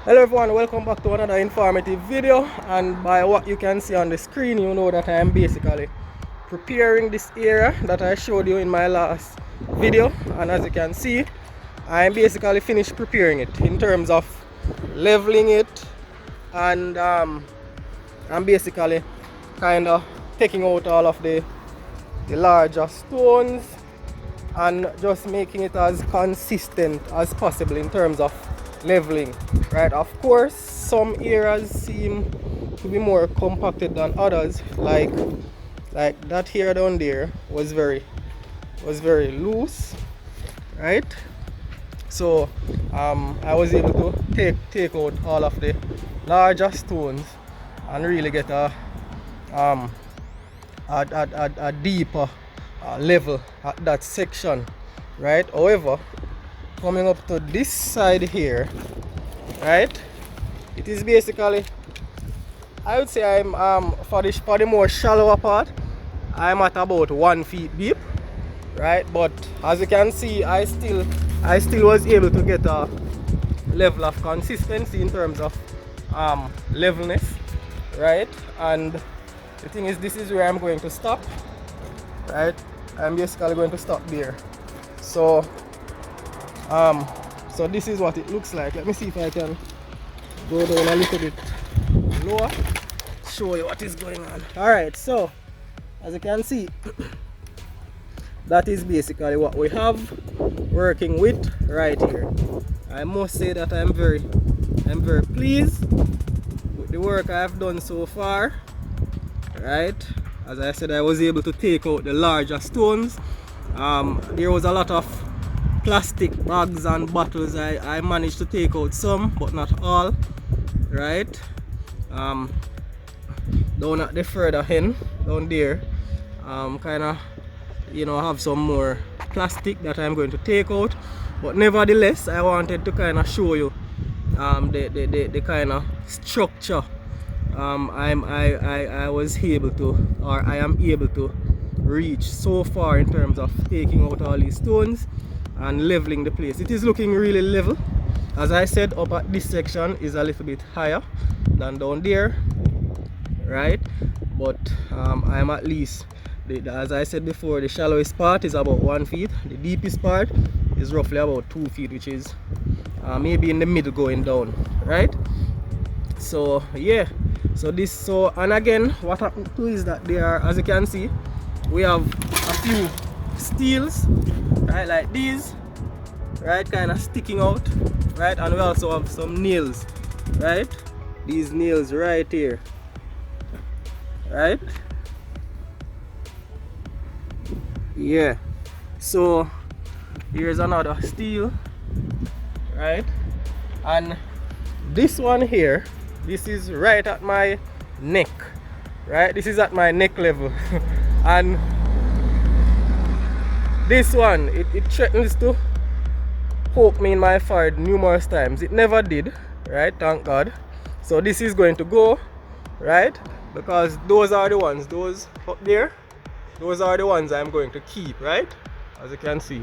Hello everyone, welcome back to another informative video, and by what you can see on the screen you know that I am basically preparing this area that I showed you in my last video. And as you can see, I am basically finished preparing it in terms of leveling it, and I'm basically kind of taking out all of the larger stones and just making it as consistent as possible in terms of leveling, right? Of course, some areas seem to be more compacted than others, like that here down there was very loose, right? So I was able to take out all of the larger stones and really get um, a deeper level at that section, right? However, coming up to this side here, right, it is basically, I would say I'm for the more shallower part, I'm at about 1 feet deep, right? But as you can see, I still was able to get a level of consistency in terms of levelness, right? And the thing is, this is where I'm going to stop, right? I'm basically going to stop there. So so this is what it looks like. Let me see if I can go down a little bit lower, show you what is going on. Alright, so as you can see, that is basically what we have working with right here. I must say that I'm very pleased with the work I've done so far, right? As I said, I was able to take out the larger stones. There was a lot of plastic bags and bottles. I managed to take out some, but not all, right? Down at the further end, down there, kind of, you know, have some more plastic that I'm going to take out. But nevertheless, I wanted to kind of show you the kind of structure I was able to, or I am able to reach so far in terms of taking out all these stones and leveling the place. It is looking really level. As I said, up at this section is a little bit higher than down there, right? But I'm at least, as I said before, the shallowest part is about 1 feet. The deepest part is roughly about 2 feet, which is maybe in the middle going down, right? So yeah, and again, what happened too is that there are, as you can see, we have a few steels, right, like these, right, kind of sticking out, right? And we also have some nails, right? These nails right here, right? Yeah, so here's another steel, right? And this one here, this is right at my neck, right? This is at my neck level. And this one, it threatens to poke me in my forehead numerous times. It never did, right? Thank God. So this is going to go, right? Because those are the ones, those up there, those are the ones I'm going to keep, right? As you can see,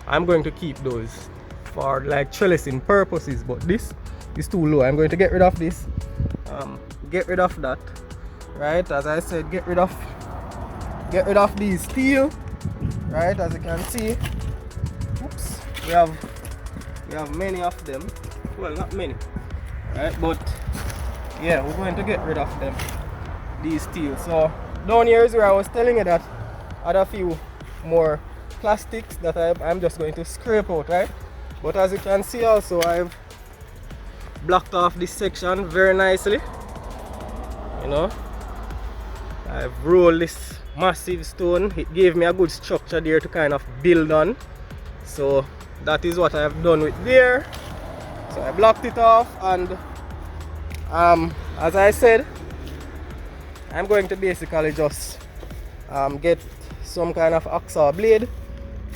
I'm going to keep those for like trellising purposes. But this is too low. I'm going to get rid of this, get rid of that, right? As I said, get rid of these steel, right? As you can see, oops, we have many of them. Well, not many, right? But yeah, we're going to get rid of them, these steel. So down here is where I was telling you that I had a few more plastics that I'm just going to scrape out, right? But as you can see also, I've blocked off this section very nicely, you know. I've rolled this massive stone. It gave me a good structure there to kind of build on. So that is what I've done with there. So I blocked it off, and as I said, I'm going to basically just get some kind of hacksaw blade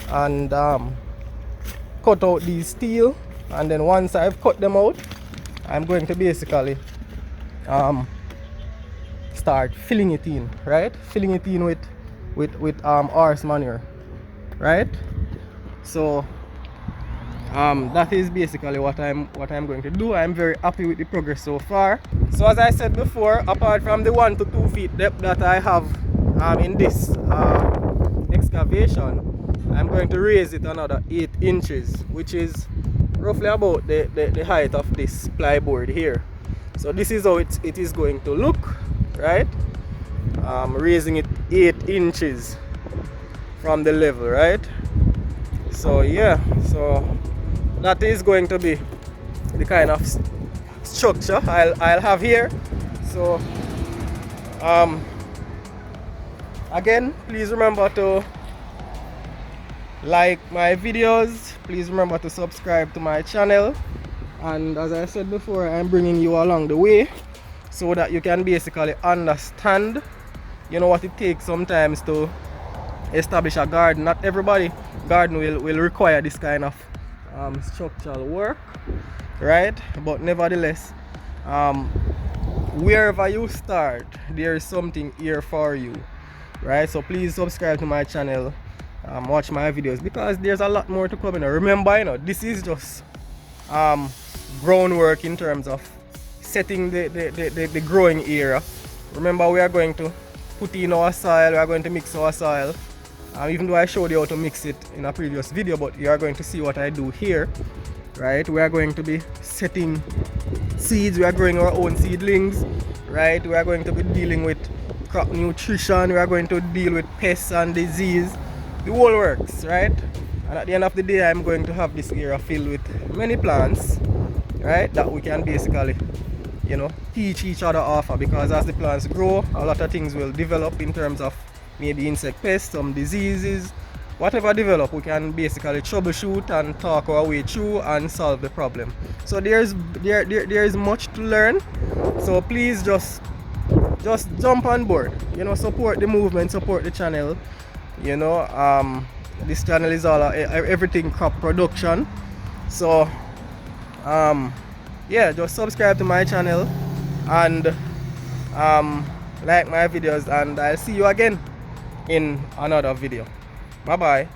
and cut out these steel, and then once I've cut them out, I'm going to basically start filling it in, right? Filling it in with horse manure, right? So that is basically what I'm going to do. I'm very happy with the progress so far. So as I said before, apart from the 1 to 2 feet depth that I have in this excavation, I'm going to raise it another 8 inches, which is roughly about the height of this plyboard here. So this is how it is going to look, right? Raising it 8 inches from the level, right? So yeah, so that is going to be the kind of structure I'll have here. So again, please remember to like my videos, please remember to subscribe to my channel, and as I said before, I'm bringing you along the way so that you can basically understand, you know, what it takes sometimes to establish a garden. Not everybody garden will require this kind of structural work, right? But nevertheless, wherever you start, there is something here for you, right? So please subscribe to my channel, watch my videos, because there's a lot more to come. Remember, you know, this is just groundwork in terms of setting the growing area. Remember, we are going to put in our soil, we are going to mix our soil. Even though I showed you how to mix it in a previous video, but you are going to see what I do here, right? We are going to be setting seeds, we are growing our own seedlings, right? We are going to be dealing with crop nutrition, we are going to deal with pests and disease, the whole works, right? And at the end of the day, I'm going to have this area filled with many plants, right, that we can basically, you know, teach each other off of, because as the plants grow, a lot of things will develop in terms of maybe insect pests, some diseases, whatever develop, we can basically troubleshoot and talk our way through and solve the problem. So there is much to learn. So please just jump on board, you know, support the movement, support the channel. You know, this channel is all everything crop production. So yeah, just subscribe to my channel and like my videos, and I'll see you again in another video. Bye bye.